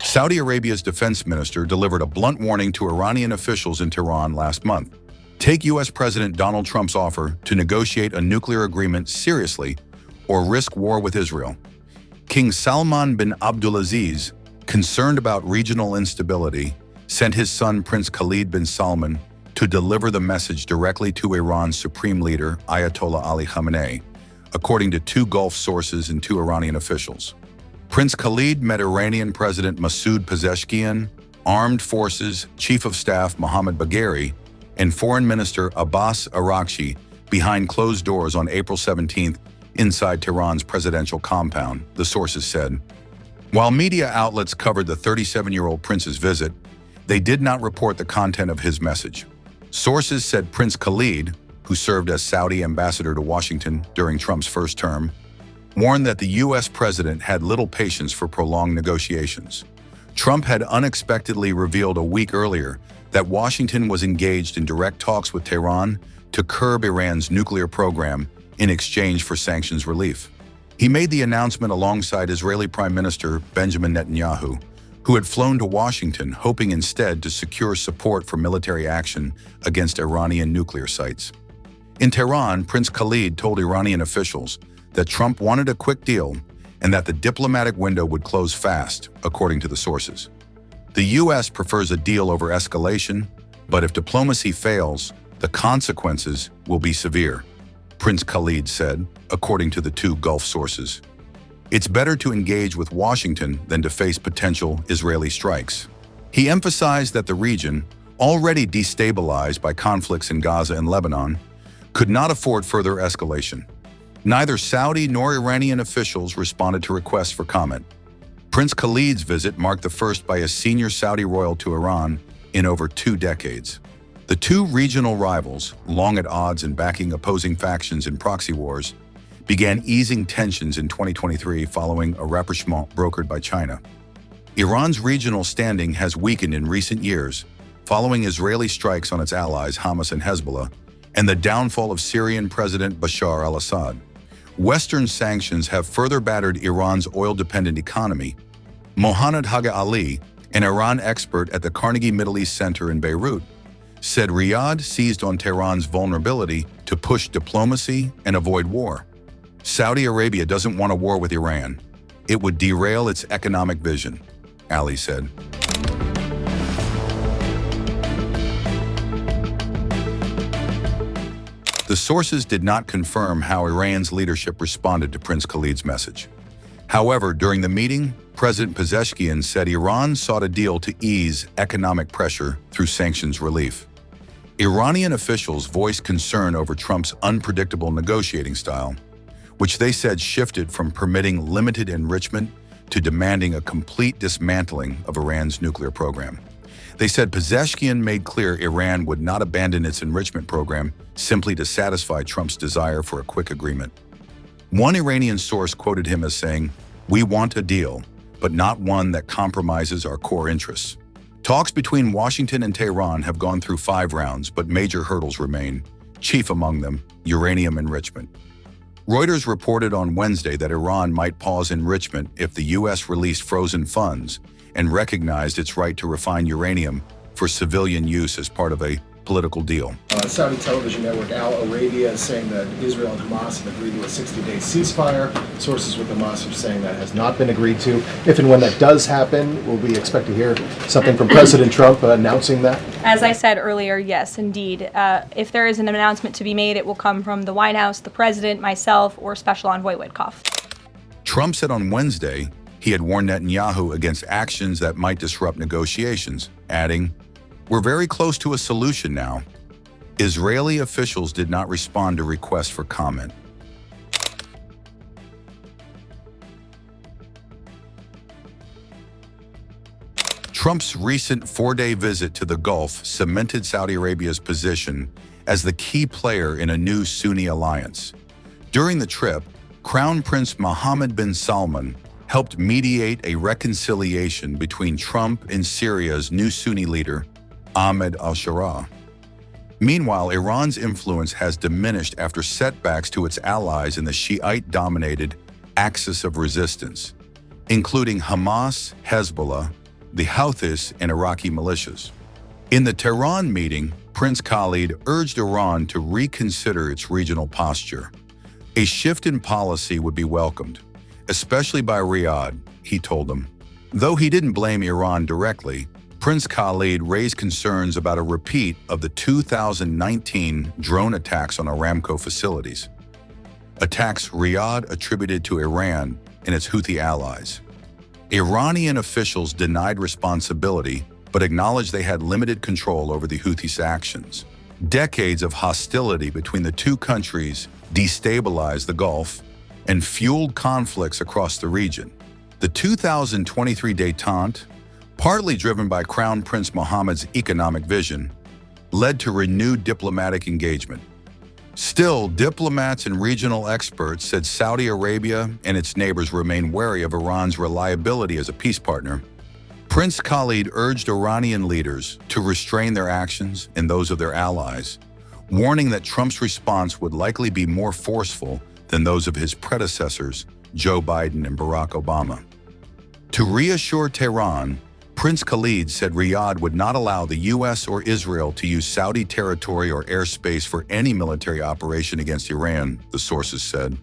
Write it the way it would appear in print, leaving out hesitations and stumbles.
Saudi Arabia's defense minister delivered a blunt warning to Iranian officials in Tehran last month. Take U.S. President Donald Trump's offer to negotiate a nuclear agreement seriously or risk war with Israel. King Salman bin Abdulaziz, concerned about regional instability, sent his son Prince Khalid bin Salman to deliver the message directly to Iran's supreme leader, Ayatollah Ali Khamenei, according to two Gulf sources and two Iranian officials. Prince Khalid met Iranian President Masoud Pezeshkian, Armed Forces Chief of Staff Mohammad Bagheri, and Foreign Minister Abbas Araghchi behind closed doors on April 17th inside Tehran's presidential compound, the sources said. While media outlets covered the 37-year-old prince's visit, they did not report the content of his message. Sources said Prince Khalid, who served as Saudi ambassador to Washington during Trump's first term, warned that the U.S. president had little patience for prolonged negotiations. Trump had unexpectedly revealed a week earlier that Washington was engaged in direct talks with Tehran to curb Iran's nuclear program in exchange for sanctions relief. He made the announcement alongside Israeli Prime Minister Benjamin Netanyahu, who had flown to Washington hoping instead to secure support for military action against Iranian nuclear sites. In Tehran, Prince Khalid told Iranian officials that Trump wanted a quick deal and that the diplomatic window would close fast, according to the sources. The U.S. prefers a deal over escalation, but if diplomacy fails, the consequences will be severe, Prince Khalid said, according to the two Gulf sources. It's better to engage with Washington than to face potential Israeli strikes. He emphasized that the region, already destabilized by conflicts in Gaza and Lebanon, could not afford further escalation. Neither Saudi nor Iranian officials responded to requests for comment. Prince Khalid's visit marked the first by a senior Saudi royal to Iran in over 2 decades. The two regional rivals, long at odds and backing opposing factions in proxy wars, began easing tensions in 2023 following a rapprochement brokered by China. Iran's regional standing has weakened in recent years, following Israeli strikes on its allies Hamas and Hezbollah, and the downfall of Syrian President Bashar al-Assad. Western sanctions have further battered Iran's oil-dependent economy. Mohammad Haga Ali, an Iran expert at the Carnegie Middle East Center in Beirut, said Riyadh seized on Tehran's vulnerability to push diplomacy and avoid war. Saudi Arabia doesn't want a war with Iran. It would derail its economic vision, Ali said. The sources did not confirm how Iran's leadership responded to Prince Khalid's message. However, during the meeting, President Pezeshkian said Iran sought a deal to ease economic pressure through sanctions relief. Iranian officials voiced concern over Trump's unpredictable negotiating style, which they said shifted from permitting limited enrichment to demanding a complete dismantling of Iran's nuclear program. They said Pezeshkian made clear Iran would not abandon its enrichment program simply to satisfy Trump's desire for a quick agreement. One Iranian source quoted him as saying, "We want a deal, but not one that compromises our core interests." Talks between Washington and Tehran have gone through 5 rounds, but major hurdles remain, chief among them, uranium enrichment. Reuters reported on Wednesday that Iran might pause enrichment if the U.S. released frozen funds and recognized its right to refine uranium for civilian use as part of a political deal. Saudi television network Al Arabia is saying that Israel and Hamas have agreed to a 60-day ceasefire. Sources with Hamas are saying that has not been agreed to. If and when that does happen, will we expect to hear something from President Trump announcing that? As I said earlier, yes, indeed. If there is an announcement to be made, it will come from the White House, the President, myself, or Special Envoy Witkoff. Trump said on Wednesday he had warned Netanyahu against actions that might disrupt negotiations, adding, "We're very close to a solution now." Israeli officials did not respond to requests for comment. Trump's recent 4-day visit to the Gulf cemented Saudi Arabia's position as the key player in a new Sunni alliance. During the trip, Crown Prince Mohammed bin Salman helped mediate a reconciliation between Trump and Syria's new Sunni leader, Ahmed al-Sharaa. Meanwhile, Iran's influence has diminished after setbacks to its allies in the Shiite-dominated axis of resistance, including Hamas, Hezbollah, the Houthis, and Iraqi militias. In the Tehran meeting, Prince Khalid urged Iran to reconsider its regional posture. A shift in policy would be welcomed, especially by Riyadh, he told them. Though he didn't blame Iran directly, Prince Khalid raised concerns about a repeat of the 2019 drone attacks on Aramco facilities. Attacks Riyadh attributed to Iran and its Houthi allies. Iranian officials denied responsibility but acknowledged they had limited control over the Houthis' actions. Decades of hostility between the two countries destabilized the Gulf and fueled conflicts across the region. The 2023 détente, partly driven by Crown Prince Mohammed's economic vision, led to renewed diplomatic engagement. Still, diplomats and regional experts said Saudi Arabia and its neighbors remain wary of Iran's reliability as a peace partner. Prince Khalid urged Iranian leaders to restrain their actions and those of their allies, warning that Trump's response would likely be more forceful than those of his predecessors, Joe Biden and Barack Obama. To reassure Tehran, Prince Khalid said Riyadh would not allow the U.S. or Israel to use Saudi territory or airspace for any military operation against Iran, the sources said.